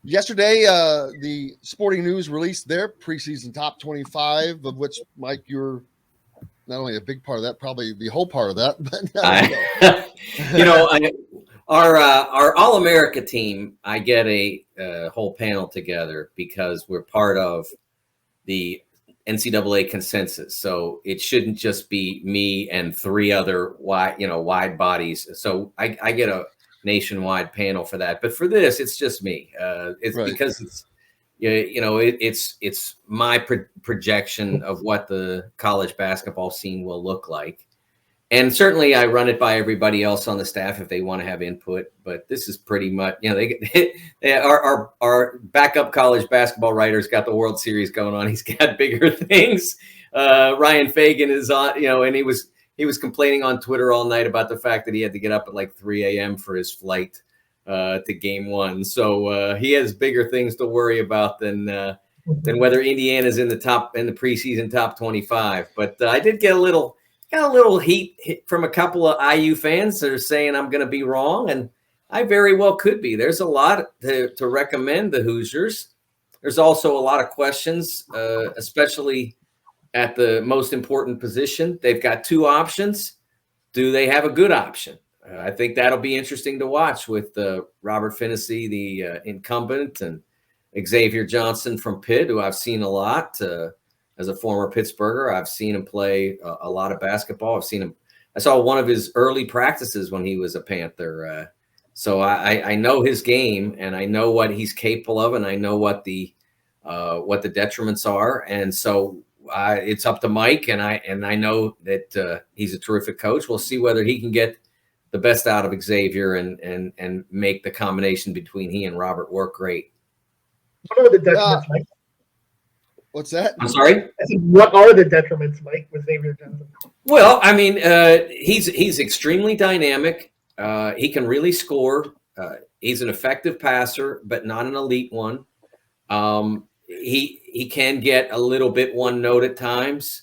Yesterday, the Sporting News released their preseason top 25, of which, Mike, you're not only a big part of that, probably the whole part of that. But you know, our All America team, I get a whole panel together because we're part of the NCAA consensus. So it shouldn't just be me and three other wide bodies. So I get a nationwide panel for that. But for this, it's just me. It's right. Because it's my projection of what the college basketball scene will look like. And certainly I run it by everybody else on the staff if they want to have input. But this is pretty much, our backup college basketball writer's got the World Series going on. He's got bigger things. Ryan Fagan is on, and he was complaining on Twitter all night about the fact that he had to get up at like 3 a.m. for his flight to Game 1. So he has bigger things to worry about than whether Indiana's in the preseason top 25. But I did get a little heat from a couple of IU fans that are saying I'm going to be wrong, and I very well could be. There's a lot to recommend the Hoosiers. There's also a lot of questions, especially at the most important position. They've got two options. Do they have a good option? I think that'll be interesting to watch with Robert Finney, the incumbent, and Xavier Johnson from Pitt, who I've seen a lot. As a former Pittsburgher, I've seen him play a lot of basketball. I saw one of his early practices when he was a Panther. So I know his game, and I know what he's capable of, and I know what the detriments are. And so it's up to Mike, and I know that he's a terrific coach. We'll see whether he can get the best out of Xavier and make the combination between he and Robert work great. What are the detriments, Mike? What's that? I'm sorry? I said, what are the detriments, Mike, with Xavier Johnson? Well, I mean, he's extremely dynamic. He can really score. He's an effective passer, but not an elite one. He can get a little bit one note at times.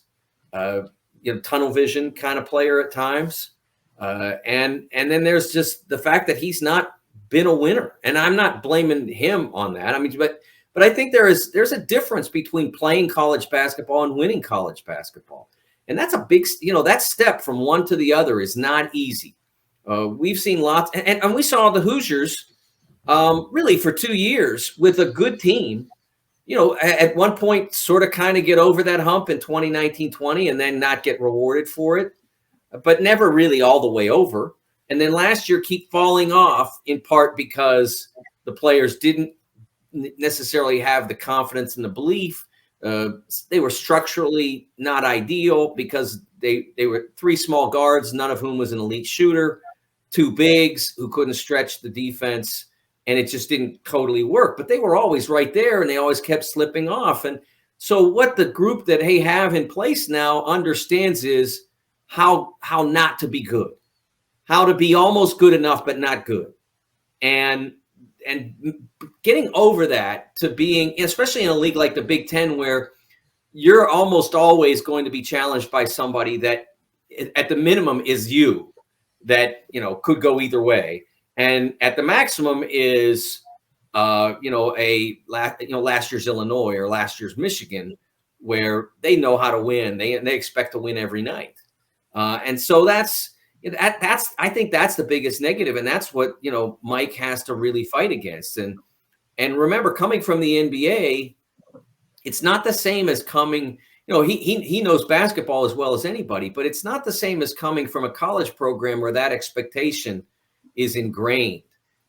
Tunnel vision kind of player at times. And then there's just the fact that he's not been a winner, and I'm not blaming him on that. I mean, but I think there's a difference between playing college basketball and winning college basketball. And that's a big, that step from one to the other is not easy. We've seen lots, and we saw the Hoosiers really for 2 years with a good team, at one point sort of kind of get over that hump in 2019-20 and then not get rewarded for it, but never really all the way over. And then last year keep falling off in part because the players didn't necessarily have the confidence and the belief. They were structurally not ideal because they were three small guards, none of whom was an elite shooter, two bigs who couldn't stretch the defense, and it just didn't totally work. But they were always right there, and they always kept slipping off. And so what the group that they have in place now understands is how not to be good, how to be almost good enough but not good. And getting over that to being, especially in a league like the Big Ten, where you're almost always going to be challenged by somebody that at the minimum is you, that, could go either way. And at the maximum is, last year's Illinois or last year's Michigan, where they know how to win. They expect to win every night. And so that's I think that's the biggest negative, and that's what Mike has to really fight against. And remember, coming from the NBA, it's not the same as coming. He knows basketball as well as anybody, but it's not the same as coming from a college program where that expectation is ingrained.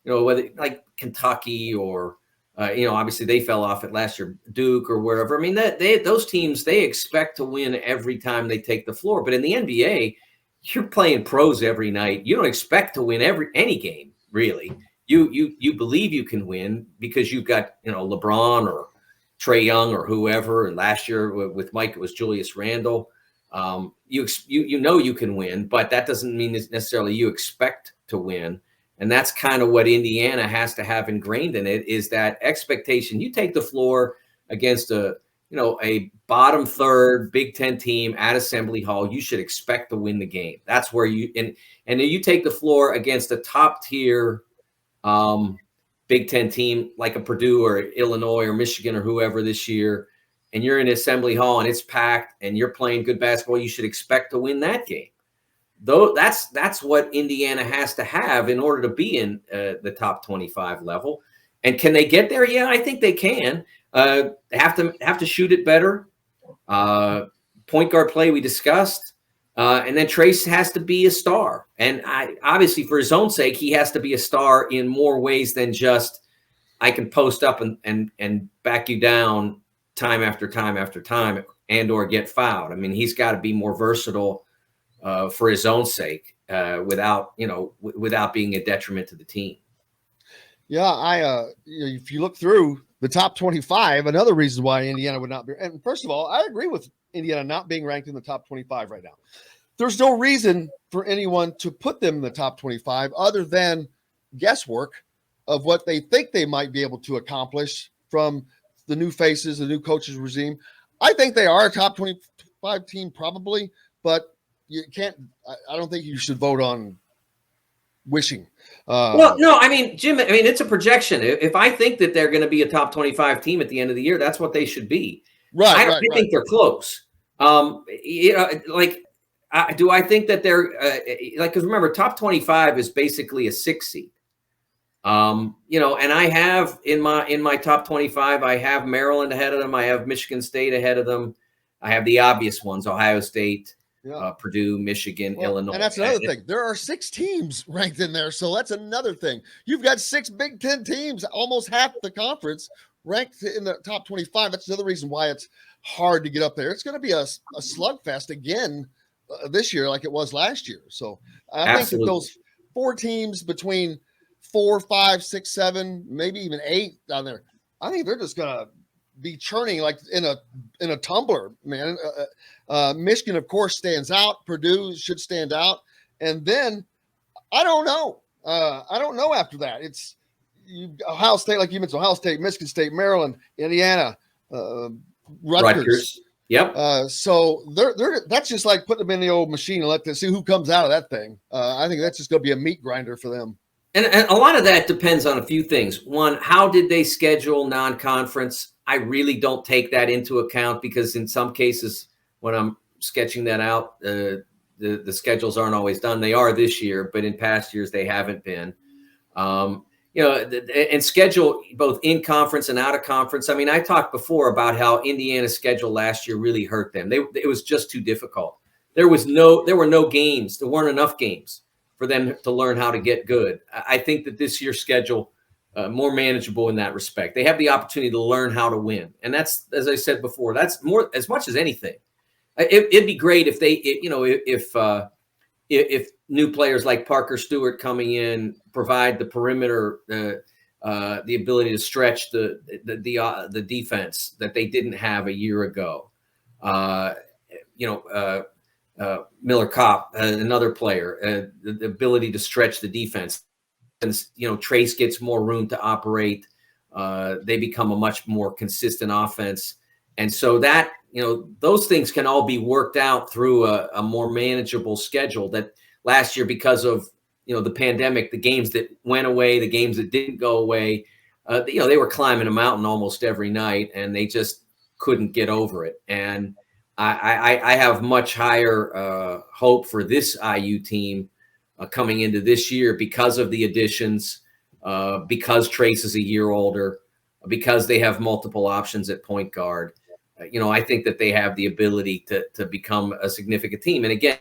Whether like Kentucky or obviously they fell off at last year, Duke or wherever. I mean, those teams, they expect to win every time they take the floor, but in the NBA, you're playing pros every night. You don't expect to win any game, really. You believe you can win because you've got, LeBron or Trae Young or whoever. And last year with Mike, it was Julius Randle. You can win, but that doesn't mean necessarily you expect to win. And that's kind of what Indiana has to have ingrained in it, is that expectation. You take the floor against a bottom third Big Ten team at Assembly Hall, you should expect to win the game. That's where and then you take the floor against a top tier Big Ten team like a Purdue or Illinois or Michigan or whoever this year, and you're in Assembly Hall and it's packed and you're playing good basketball, you should expect to win that game. Though that's what Indiana has to have in order to be in the top 25 level. And can they get there? Yeah, I think they can. They have to shoot it better. Point guard play we discussed. And then Trace has to be a star. And obviously, for his own sake, he has to be a star in more ways than just I can post up and back you down time after time after time and or get fouled. I mean, he's got to be more versatile for his own sake without being a detriment to the team. Yeah, if you look through the top 25, another reason why Indiana would not be. And first of all, I agree with Indiana not being ranked in the top 25 right now. There's no reason for anyone to put them in the top 25 other than guesswork of what they think they might be able to accomplish from the new faces, the new coaches regime. I think they are a top 25 team probably, but you can't. I don't think you should vote on wishing. Well, no, I mean, Jim, it's a projection. If I think that they're going to be a top 25 team at the end of the year, that's what they should be. Right. I think they're close. Do I think that they're because remember, top 25 is basically a 6 seed. And I have in my top 25, I have Maryland ahead of them. I have Michigan State ahead of them. I have the obvious ones: Ohio State, Purdue, Michigan, Illinois. And that's another thing. There are 6 teams ranked in there, so that's another thing. You've got 6 Big Ten teams, almost half the conference, ranked in the top 25. That's another reason why it's hard to get up there. It's going to be a slugfest again this year, like it was last year. So I think that those 4 teams between 4, 5, 6, 7, maybe even 8 down there, I think they're just going to be churning like in a tumbler, man. Michigan, of course, stands out. Purdue should stand out. And then I don't know. I don't know after that. It's Ohio State, like you mentioned, Ohio State, Michigan State, Maryland, Indiana, Rutgers. Yep. So that's just like putting them in the old machine and let them see who comes out of that thing. I think that's just going to be a meat grinder for them. And a lot of that depends on a few things. One, how did they schedule non-conference? I really don't take that into account because in some cases, when I'm sketching that out, the schedules aren't always done. They are this year, but in past years they haven't been. And schedule both in conference and out of conference. I mean, I talked before about how Indiana's schedule last year really hurt them. It was just too difficult. There were no games. There weren't enough games for them to learn how to get good. I think that this year's schedule more manageable in that respect. They have the opportunity to learn how to win, and that's, as I said before, that's more as much as anything. It'd be great if they, if new players like Parker Stewart coming in provide the perimeter, the ability to stretch the defense that they didn't have a year ago. Miller Kopp, another player, the ability to stretch the defense. And, Trace gets more room to operate. They become a much more consistent offense. And so that, those things can all be worked out through a more manageable schedule that last year, because of, the pandemic, the games that went away, the games that didn't go away, they were climbing a mountain almost every night and they just couldn't get over it. And I have much higher hope for this IU team coming into this year because of the additions, because Trace is a year older, because they have multiple options at point guard. I think that they have the ability to become a significant team. And again,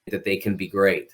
that they can be great.